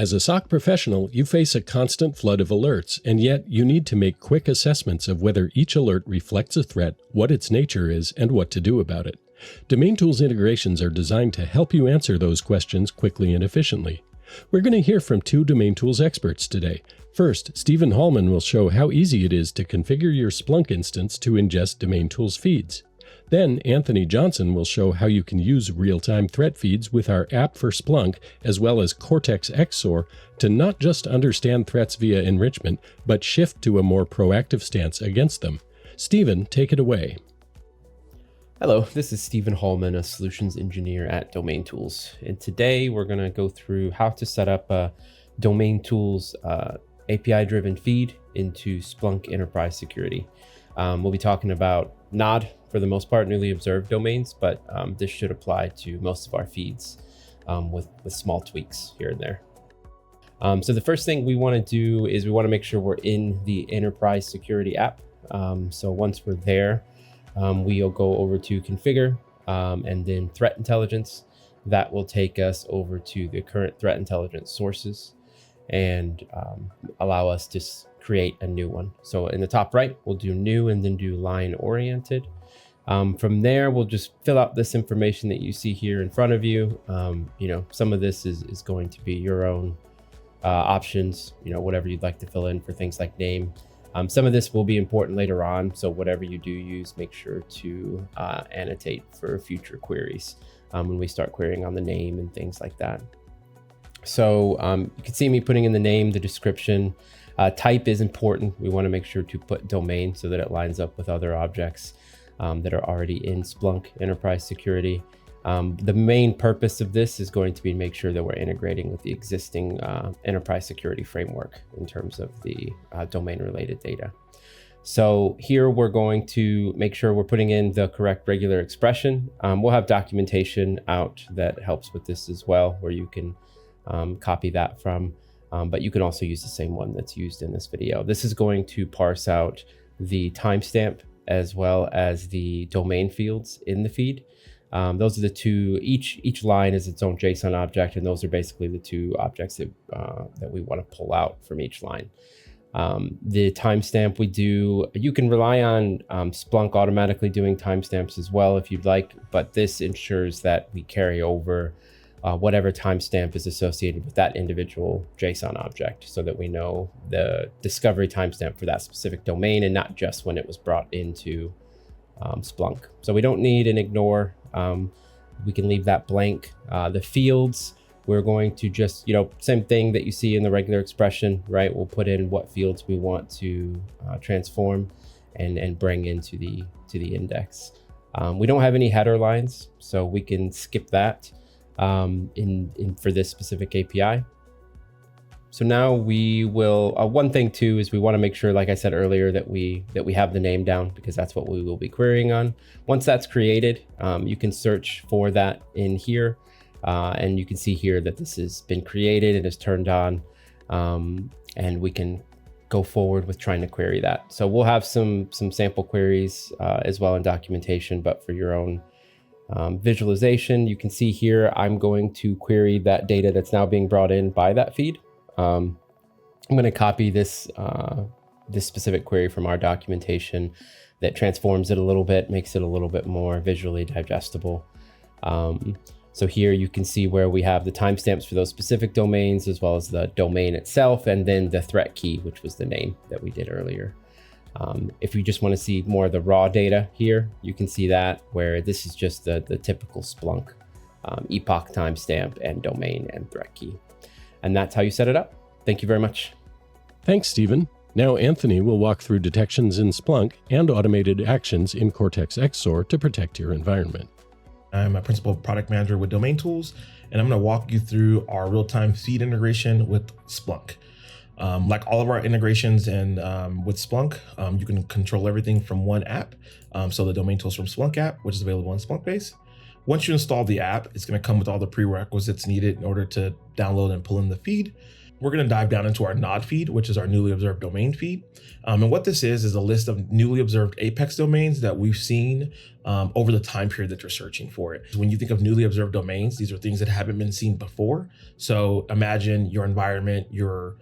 As a SOC professional, you face a constant flood of alerts, and yet you need to make quick assessments of whether each alert reflects a threat, what its nature is, and what to do about it. DomainTools integrations are designed to help you answer those questions quickly and efficiently. We're going to hear from two DomainTools experts today. First, Stephen Hallman will show how easy it is to configure your Splunk instance to ingest DomainTools feeds. Then, Anthony Johnson will show how you can use real-time threat feeds with our app for Splunk, as well as Cortex XSOAR, to not just understand threats via enrichment, but shift to a more proactive stance against them. Stephen, take it away. Hello, this is Stephen Hallman, a solutions engineer at DomainTools. And today we're going to go through how to set up a DomainTools API-driven feed into Splunk Enterprise Security. We'll be talking about NOD for the most part, newly observed domains, but this should apply to most of our feeds with small tweaks here and there. So the first thing we want to do is we want to make sure we're in the Enterprise Security app. So once we're there, we'll go over to Configure and then Threat Intelligence. That will take us over to the current threat intelligence sources and allow us to create a new one. So in the top right, we'll do new and then do line oriented. From there, we'll just fill out this information that you see here in front of you. Some of this is going to be your own options, whatever you'd like to fill in for things like name. Some of this will be important later on. So whatever you do use, make sure to annotate for future queries when we start querying on the name and things like that. So you can see me putting in the name, the description. Type is important. We want to make sure to put domain so that it lines up with other objects that are already in Splunk Enterprise Security. The main purpose of this is going to be to make sure that we're integrating with the existing Enterprise Security framework in terms of the domain-related data. So here we're going to make sure we're putting in the correct regular expression. We'll have documentation out that helps with this as well, where you can copy that from, but you can also use the same one that's used in this video. This is going to parse out the timestamp as well as the domain fields in the feed. Those are the two, each line is its own JSON object, and those are basically the two objects that we want to pull out from each line. The timestamp you can rely on Splunk automatically doing timestamps as well if you'd like, but this ensures that we carry over whatever timestamp is associated with that individual JSON object so that we know the discovery timestamp for that specific domain and not just when it was brought into Splunk. So we don't need an ignore. We can leave that blank. The fields, we're going to just, same thing that you see in the regular expression, right? We'll put in what fields we want to transform and bring into the index. We don't have any header lines, so we can skip that for this specific API. So now we will, one thing too is we want to make sure, like I said earlier, that we have the name down, because that's what we will be querying on. Once that's created, you can search for that in here, and you can see here that this has been created and is turned on, and we can go forward with trying to query that. So we'll have some sample queries as well in documentation, but for your own visualization, you can see here, I'm going to query that data that's now being brought in by that feed. I'm going to copy this specific query from our documentation that transforms it a little bit, makes it a little bit more visually digestible. So here you can see where we have the timestamps for those specific domains, as well as the domain itself, and then the threat key, which was the name that we did earlier. If you just want to see more of the raw data here, you can see that, where this is just the typical Splunk epoch timestamp and domain and threat key. And that's how you set it up. Thank you very much. Thanks, Stephen. Now Anthony will walk through detections in Splunk and automated actions in Cortex XSOAR to protect your environment. I'm a principal product manager with DomainTools, and I'm going to walk you through our real-time feed integration with Splunk. Like all of our integrations and with Splunk, you can control everything from one app. So the DomainTools from Splunk app, which is available on Splunkbase. Once you install the app, it's going to come with all the prerequisites needed in order to download and pull in the feed. we're going to dive down into our nod feed, which is our newly observed domain feed. And what this is a list of newly observed Apex domains that we've seen over the time period that you're searching for it. When you think of newly observed domains, these are things that haven't been seen before. So imagine your environment, you're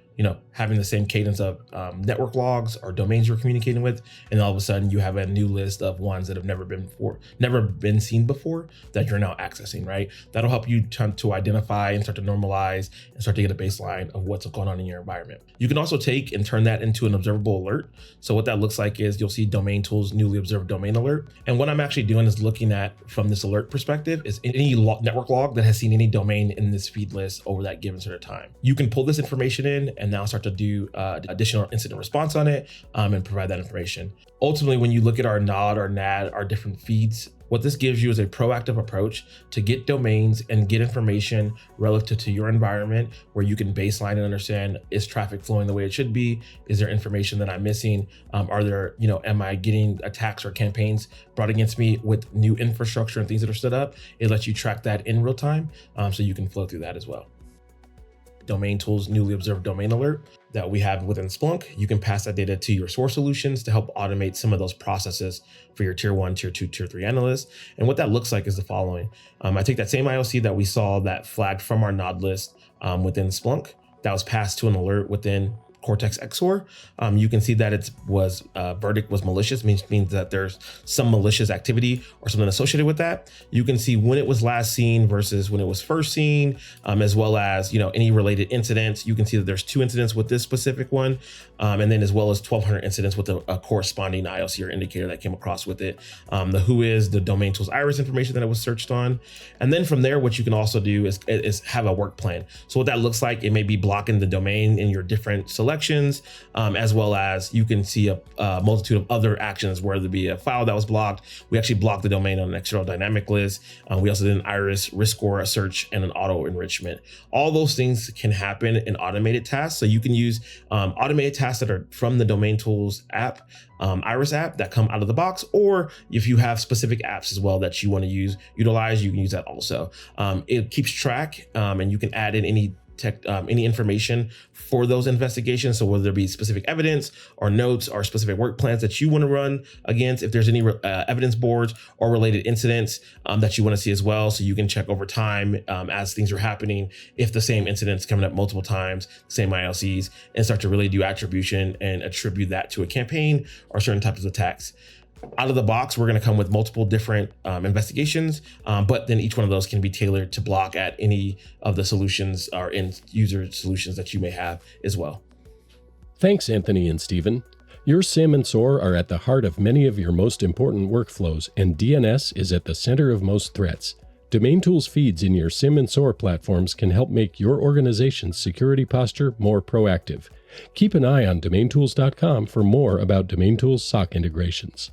having the same cadence of network logs or domains you're communicating with, and all of a sudden you have a new list of ones that have never been seen before that you're now accessing, right? That'll help you to identify and start to normalize and start to get a baseline of what's going on in your environment. You can also take and turn that into an observable alert. So what that looks like is you'll see DomainTools Newly Observed Domain Alert. And what I'm actually doing is looking at, from this alert perspective, is any network log that has seen any domain in this feed list over that given sort of time. You can pull this information in and now start to do additional incident response on it and provide that information. Ultimately, when you look at our nod, our NAD, our different feeds, what this gives you is a proactive approach to get domains and get information relative to your environment, where you can baseline and understand, is traffic flowing the way it should be? Is there information that I'm missing? Are there, am I getting attacks or campaigns brought against me with new infrastructure and things that are stood up? It lets you track that in real time, so you can flow through that as well. DomainTools Newly Observed Domain Alert that we have within Splunk. You can pass that data to your SOAR solutions to help automate some of those processes for your tier 1, tier 2, tier 3 analysts. And what that looks like is the following. I take that same IOC that we saw that flagged from our nod list within Splunk that was passed to an alert within Cortex XSOAR. You can see that it was verdict was malicious, means that there's some malicious activity or something associated with that. You can see when it was last seen versus when it was first seen, as well as any related incidents. You can see that there's 2 incidents with this specific one, and then as well as 1,200 incidents with a corresponding IOC or indicator that came across with it. The who is the DomainTools iris information that it was searched on, and then from there, what you can also do is have a work plan. So what that looks like, it may be blocking the domain in your different selections, as well as you can see a multitude of other actions, whether it be a file that was blocked. We actually blocked the domain on an external dynamic list. We also did an iris, risk score, a search, and an auto enrichment. All those things can happen in automated tasks. So you can use automated tasks that are from the DomainTools app, iris app, that come out of the box, or if you have specific apps as well that you want to utilize, you can use that also. It keeps track, and you can add in any information for those investigations. So whether there be specific evidence or notes or specific work plans that you want to run against, if there's any evidence boards or related incidents that you want to see as well. So you can check over time as things are happening, if the same incident's coming up multiple times, same ILCs, and start to really do attribution and attribute that to a campaign or certain types of attacks. Out of the box, we're going to come with multiple different investigations, but then each one of those can be tailored to block at any of the solutions or end user solutions that you may have as well. Thanks, Anthony and Stephen. Your SIEM and SOAR are at the heart of many of your most important workflows, and DNS is at the center of most threats. DomainTools feeds in your SIEM and SOAR platforms can help make your organization's security posture more proactive. Keep an eye on DomainTools.com for more about DomainTools SOC integrations.